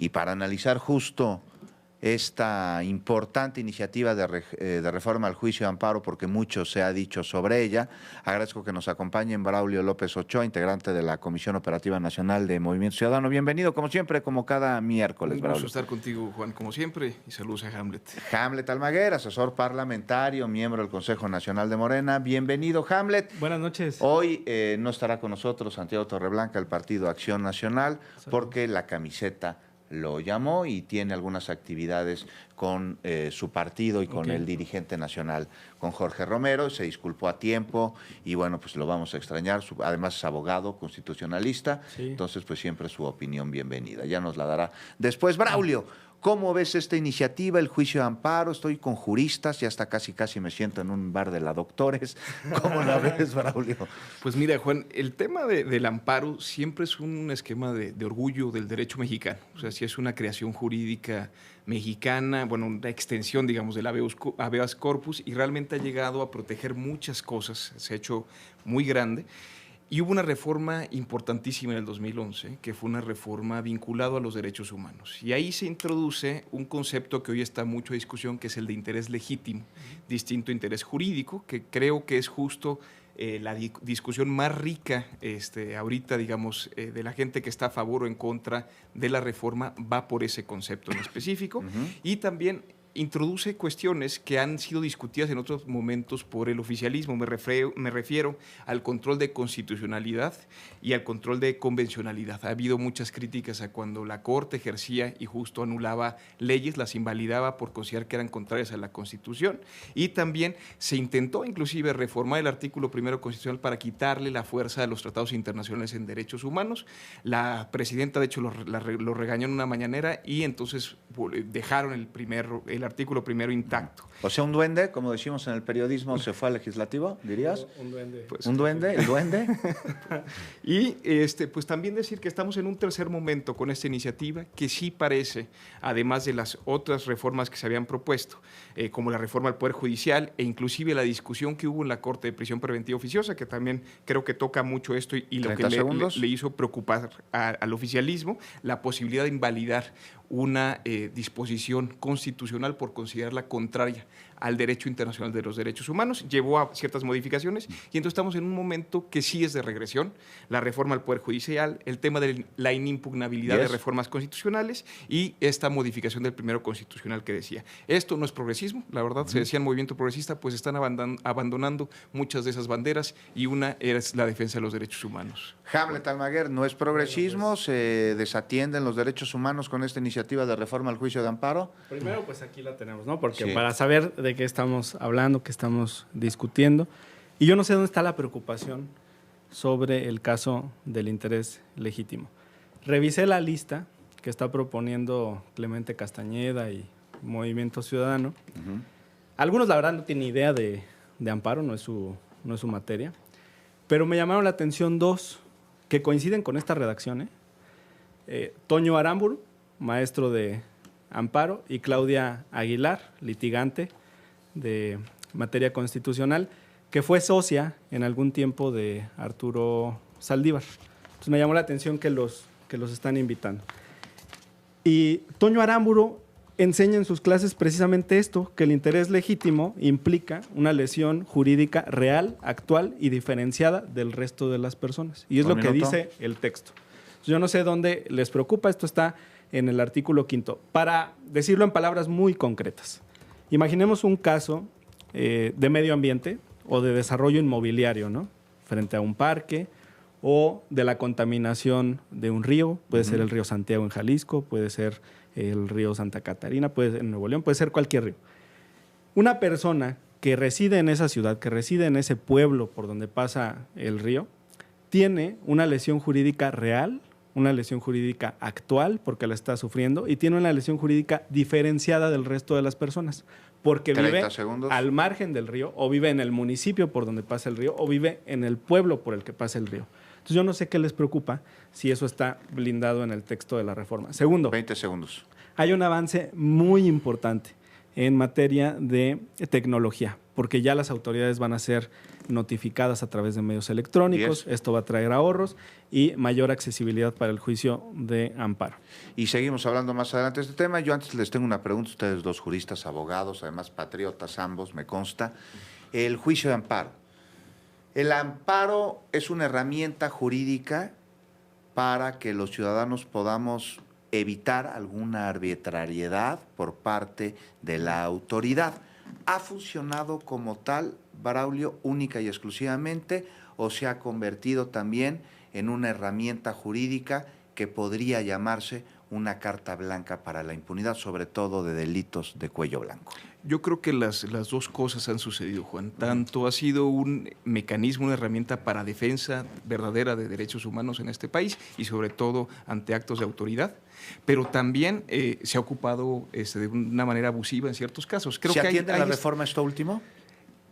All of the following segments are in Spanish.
Y para analizar justo esta importante iniciativa de reforma al juicio de amparo, porque mucho se ha dicho sobre ella, agradezco que nos acompañen Braulio López Ochoa, integrante de la Comisión Operativa Nacional de Movimiento Ciudadano. Bienvenido, como siempre, como cada miércoles, Un gusto Braulio. estar contigo, Juan, como siempre, y saludos a Hamlet. Hamlet Almaguer, asesor parlamentario, miembro del Consejo Nacional de Morena. Bienvenido, Hamlet. Buenas noches. Hoy no estará con nosotros Santiago Torreblanca, del Partido Acción Nacional, porque la camiseta lo llamó y tiene algunas actividades con su partido y con el dirigente nacional, con Jorge Romero. Se disculpó a tiempo y bueno, pues lo vamos a extrañar. Además es abogado constitucionalista, entonces pues siempre su opinión bienvenida. Ya nos la dará después. Braulio, ¿cómo ves esta iniciativa, el juicio de amparo? Estoy con juristas, ya hasta casi me siento en un bar de la Doctores. ¿Cómo la ves, Braulio? Pues mira, Juan, el tema del amparo siempre es un esquema de orgullo del derecho mexicano. O sea, si es una creación jurídica mexicana, bueno, una extensión, digamos, del habeas corpus, y realmente ha llegado a proteger muchas cosas, se ha hecho muy grande. Y hubo una reforma importantísima en el 2011, que fue una reforma vinculada a los derechos humanos. Y ahí se introduce un concepto que hoy está mucho a discusión, que es el de interés legítimo, distinto a interés jurídico, que creo que es justo la discusión más rica ahorita, digamos, de la gente que está a favor o en contra de la reforma, va por ese concepto en específico. Y también introduce cuestiones que han sido discutidas en otros momentos por el oficialismo. Me refiero al control de constitucionalidad y al control de convencionalidad. Ha habido muchas críticas a cuando la Corte ejercía y justo anulaba leyes, las invalidaba por considerar que eran contrarias a la Constitución. Y también se intentó inclusive reformar el artículo primero constitucional para quitarle la fuerza a los tratados internacionales en derechos humanos. La presidenta, de hecho, lo regañó en una mañanera y entonces dejaron el artículo primero intacto. O sea, un duende, como decimos en el periodismo, se fue al legislativo, ¿dirías? Un duende. Pues, ¿un duende? ¿El duende? Y pues también decir que estamos en un tercer momento con esta iniciativa que sí parece, además de las otras reformas que se habían propuesto, como la reforma al Poder Judicial e inclusive la discusión que hubo en la Corte de Prisión Preventiva Oficiosa, que también creo que toca mucho esto y lo que le hizo preocupar al oficialismo, la posibilidad de invalidar una disposición constitucional por considerarla contraria al derecho internacional de los derechos humanos, llevó a ciertas modificaciones y entonces estamos en un momento que sí es de regresión, la reforma al Poder Judicial, el tema de la inimpugnabilidad de reformas constitucionales y esta modificación del primero constitucional que decía. Esto no es progresismo, la verdad, se decía en movimiento progresista, pues están abandonando muchas de esas banderas y una es la defensa de los derechos humanos. Hamlet Almaguer, ¿no es progresismo? ¿Se desatienden los derechos humanos con esta iniciativa de reforma al juicio de amparo? Primero, pues aquí la tenemos, ¿no? Porque para saber de qué estamos hablando, qué estamos discutiendo, y yo no sé dónde está la preocupación sobre el caso del interés legítimo. Revisé la lista que está proponiendo Clemente Castañeda y Movimiento Ciudadano. Algunos, la verdad, no tienen idea de amparo, no es su materia, pero me llamaron la atención dos que coinciden con esta redacción. Toño Aramburu, maestro de amparo, y Claudia Aguilar, litigante de materia constitucional, que fue socia en algún tiempo de Arturo Saldívar. Entonces me llamó la atención que los están invitando. Y Toño Aramburu enseña en sus clases precisamente esto, que el interés legítimo implica una lesión jurídica real, actual y diferenciada del resto de las personas. Y es lo que dice el texto. Yo no sé dónde les preocupa, esto está en el artículo 5. Para decirlo en palabras muy concretas, imaginemos un caso de medio ambiente o de desarrollo inmobiliario, ¿no? Frente a un parque, o de la contaminación de un río, puede ser el río Santiago en Jalisco, puede ser el río Santa Catarina, puede ser en Nuevo León, puede ser cualquier río. Una persona que reside en esa ciudad, que reside en ese pueblo por donde pasa el río, tiene una lesión jurídica real, una lesión jurídica actual porque la está sufriendo y tiene una lesión jurídica diferenciada del resto de las personas porque vive al margen del río o vive en el municipio por donde pasa el río o vive en el pueblo por el que pasa el río. Entonces yo no sé qué les preocupa si eso está blindado en el texto de la reforma. Segundo, 20 segundos. Hay un avance muy importante en materia de tecnología. porque ya las autoridades van a ser notificadas a través de medios electrónicos. Esto va a traer ahorros y mayor accesibilidad para el juicio de amparo. Y seguimos hablando más adelante de este tema. Yo antes les tengo una pregunta, ustedes dos juristas, abogados, además patriotas ambos, me consta. El juicio de amparo. El amparo es una herramienta jurídica para que los ciudadanos podamos evitar alguna arbitrariedad por parte de la autoridad. ¿Ha funcionado como tal, Braulio, única y exclusivamente, o se ha convertido también en una herramienta jurídica que podría llamarse una carta blanca para la impunidad, sobre todo de delitos de cuello blanco? Yo creo que las dos cosas han sucedido, Juan. Tanto ha sido un mecanismo, una herramienta para defensa verdadera de derechos humanos en este país y sobre todo ante actos de autoridad, pero también se ha ocupado de una manera abusiva en ciertos casos. Creo ¿Se que atiende la reforma esto último?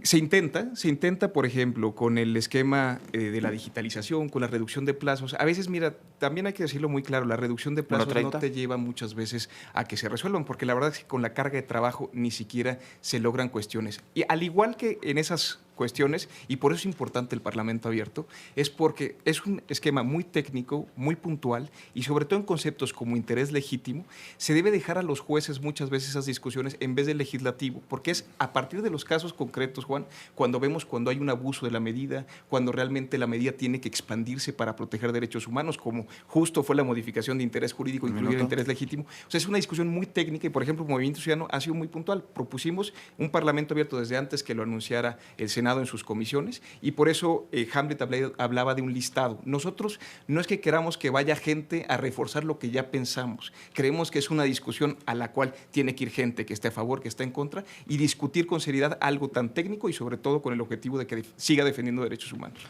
Se intenta, por ejemplo, con el esquema de la digitalización, con la reducción de plazos. A veces, mira, también hay que decirlo muy claro, la reducción de plazos no te lleva muchas veces a que se resuelvan, porque la verdad es que con la carga de trabajo ni siquiera se logran cuestiones. Y al igual que en esas cuestiones, y por eso es importante el Parlamento abierto, es porque es un esquema muy técnico, muy puntual, y sobre todo en conceptos como interés legítimo, se debe dejar a los jueces muchas veces esas discusiones en vez del legislativo, porque es a partir de los casos concretos, Juan, cuando vemos cuando hay un abuso de la medida, cuando realmente la medida tiene que expandirse para proteger derechos humanos, como justo fue la modificación de interés jurídico, incluir el interés legítimo. O sea, es una discusión muy técnica y, por ejemplo, el Movimiento Ciudadano ha sido muy puntual. Propusimos un Parlamento abierto desde antes que lo anunciara el Senado en sus comisiones, y por eso Hamlet hablaba de un listado. Nosotros no es que queramos que vaya gente a reforzar lo que ya pensamos, creemos que es una discusión a la cual tiene que ir gente que esté a favor, que esté en contra, y discutir con seriedad algo tan técnico y sobre todo con el objetivo de que siga defendiendo derechos humanos.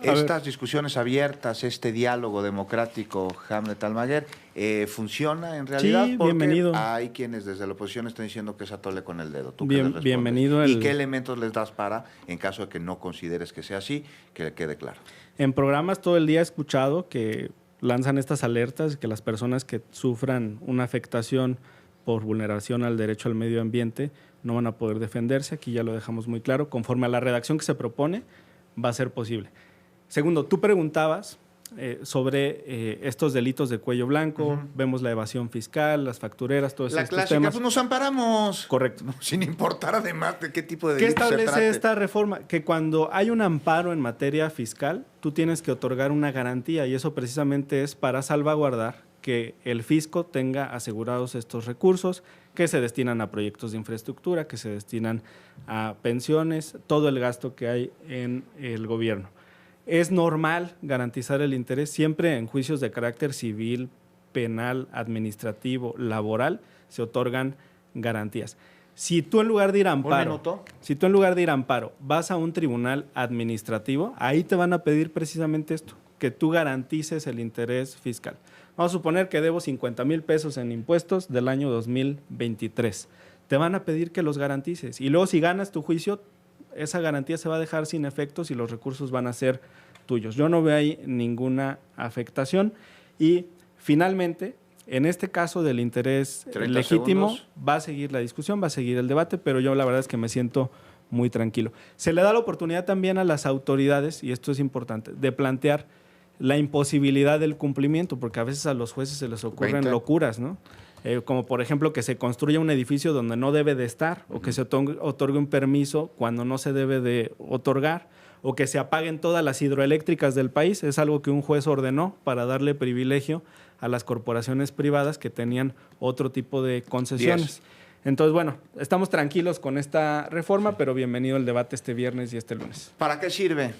Estas discusiones abiertas, este diálogo democrático, Hamlet Almaguer, ¿funciona en realidad? Sí, porque bienvenido. Hay quienes desde la oposición están diciendo que es atole con el dedo. ¿Tú bienvenido. ¿Y qué elementos les das para, en caso de que no consideres que sea así, que le quede claro? En programas todo el día he escuchado que lanzan estas alertas, que las personas que sufran una afectación por vulneración al derecho al medio ambiente no van a poder defenderse. Aquí ya lo dejamos muy claro. Conforme a la redacción que se propone, va a ser posible. Segundo, tú preguntabas sobre estos delitos de cuello blanco, vemos la evasión fiscal, las factureras, todos estos temas. La clásica, pues nos amparamos. Correcto. Sin importar además de qué tipo de delito se trate. ¿Qué establece esta reforma? Que cuando hay un amparo en materia fiscal, tú tienes que otorgar una garantía, y eso precisamente es para salvaguardar que el fisco tenga asegurados estos recursos que se destinan a proyectos de infraestructura, que se destinan a pensiones, todo el gasto que hay en el gobierno. Es normal garantizar el interés siempre en juicios de carácter civil, penal, administrativo, laboral, se otorgan garantías. Si tú en lugar de ir a amparo, vas a un tribunal administrativo, ahí te van a pedir precisamente esto, que tú garantices el interés fiscal. Vamos a suponer que debo 50,000 pesos en impuestos del año 2023. Te van a pedir que los garantices. Y luego, si ganas tu juicio, esa garantía se va a dejar sin efectos y los recursos van a ser tuyos. Yo no veo ahí ninguna afectación. Y finalmente, en este caso del interés legítimo, va a seguir la discusión, va a seguir el debate, pero yo la verdad es que me siento muy tranquilo. Se le da la oportunidad también a las autoridades, y esto es importante, de plantear la imposibilidad del cumplimiento, porque a veces a los jueces se les ocurren locuras, ¿no? Como por ejemplo que se construya un edificio donde no debe de estar, o que se otorgue un permiso cuando no se debe de otorgar, o que se apaguen todas las hidroeléctricas del país. Es algo que un juez ordenó para darle privilegio a las corporaciones privadas que tenían otro tipo de concesiones. Entonces, bueno, estamos tranquilos con esta reforma, pero bienvenido el debate este viernes y este lunes. ¿Para qué sirve?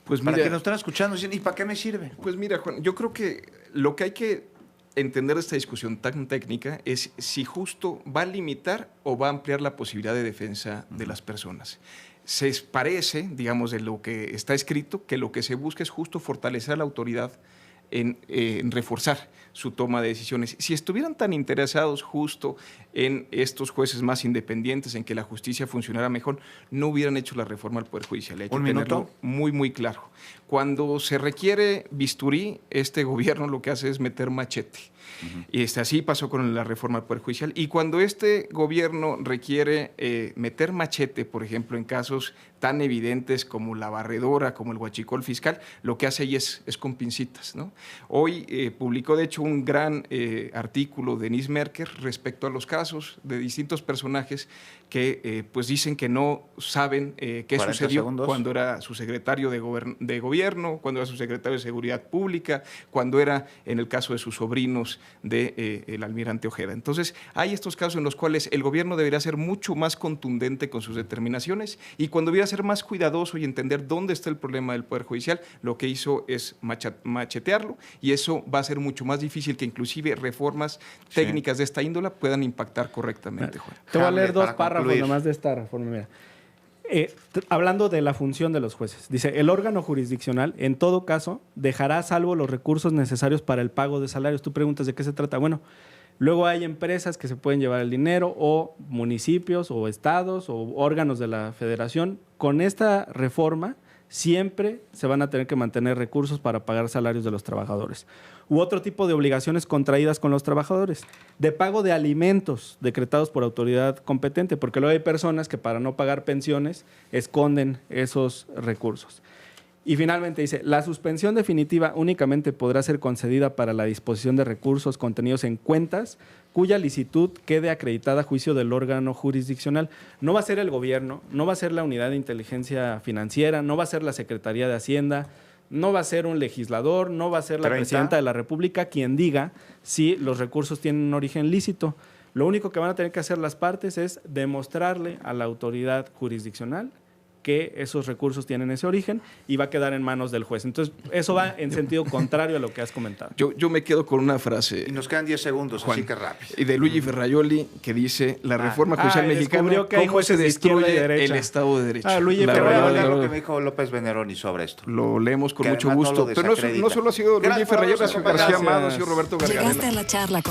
Pues mira, para que nos están escuchando, ¿y para qué me sirve? Pues mira, Juan, yo creo que lo que hay que entender de esta discusión tan técnica es si justo va a limitar o va a ampliar la posibilidad de defensa de las personas. Se parece, digamos, de lo que está escrito, que lo que se busca es justo fortalecer a la autoridad en reforzar su toma de decisiones. Si estuvieran tan interesados justo en estos jueces más independientes, en que la justicia funcionara mejor, no hubieran hecho la reforma al Poder Judicial. Hay que tenerlo muy, muy claro. Cuando se requiere bisturí, este gobierno lo que hace es meter machete. Y así pasó con la reforma del Poder Judicial. Y cuando este gobierno requiere meter machete, por ejemplo, en casos tan evidentes como la barredora, como el huachicol fiscal, lo que hace ahí es con pincitas, ¿no? Hoy publicó, de hecho, un gran artículo de Denise Merker respecto a los casos de distintos personajes que pues dicen que no saben qué sucedió cuando era su secretario de gobierno, cuando era su secretario de Seguridad Pública, cuando era, en el caso de sus sobrinos, el almirante Ojeda. Entonces, hay estos casos en los cuales el gobierno debería ser mucho más contundente con sus determinaciones, y cuando debería ser más cuidadoso y entender dónde está el problema del Poder Judicial, lo que hizo es machetearlo, y eso va a ser mucho más difícil que inclusive reformas técnicas de esta índola puedan impactar correctamente, Juan. Te voy a leer 2 párrafos nomás de esta reforma. Mira. Hablando de la función de los jueces, dice: el órgano jurisdiccional, en todo caso, dejará a salvo los recursos necesarios para el pago de salarios. Tú preguntas de qué se trata. Bueno, luego hay empresas que se pueden llevar el dinero, o municipios, o estados, o órganos de la federación. Con esta reforma siempre se van a tener que mantener recursos para pagar salarios de los trabajadores, u otro tipo de obligaciones contraídas con los trabajadores, de pago de alimentos decretados por autoridad competente, porque luego hay personas que, para no pagar pensiones, esconden esos recursos. Y finalmente dice: la suspensión definitiva únicamente podrá ser concedida para la disposición de recursos contenidos en cuentas cuya licitud quede acreditada a juicio del órgano jurisdiccional. No va a ser el gobierno, no va a ser la unidad de inteligencia financiera, no va a ser la Secretaría de Hacienda, no va a ser un legislador, no va a ser la presidenta de la República quien diga si los recursos tienen un origen lícito. Lo único que van a tener que hacer las partes es demostrarle a la autoridad jurisdiccional que esos recursos tienen ese origen, y va a quedar en manos del juez. Entonces, eso va en sentido contrario a lo que has comentado. Yo me quedo con una frase. Y nos quedan 10 segundos, Juan, así que rápido. Y de Luigi Ferraioli, que dice: la reforma judicial mexicana, cómo se destruye el Estado de Derecho. Luigi Ferraioli, lo que me dijo López Veneroni sobre esto. Lo leemos con mucho gusto. Pero no solo ha sido Luigi Ferraioli, ha sido García Amado, ha sido Roberto García. Llegaste a la charla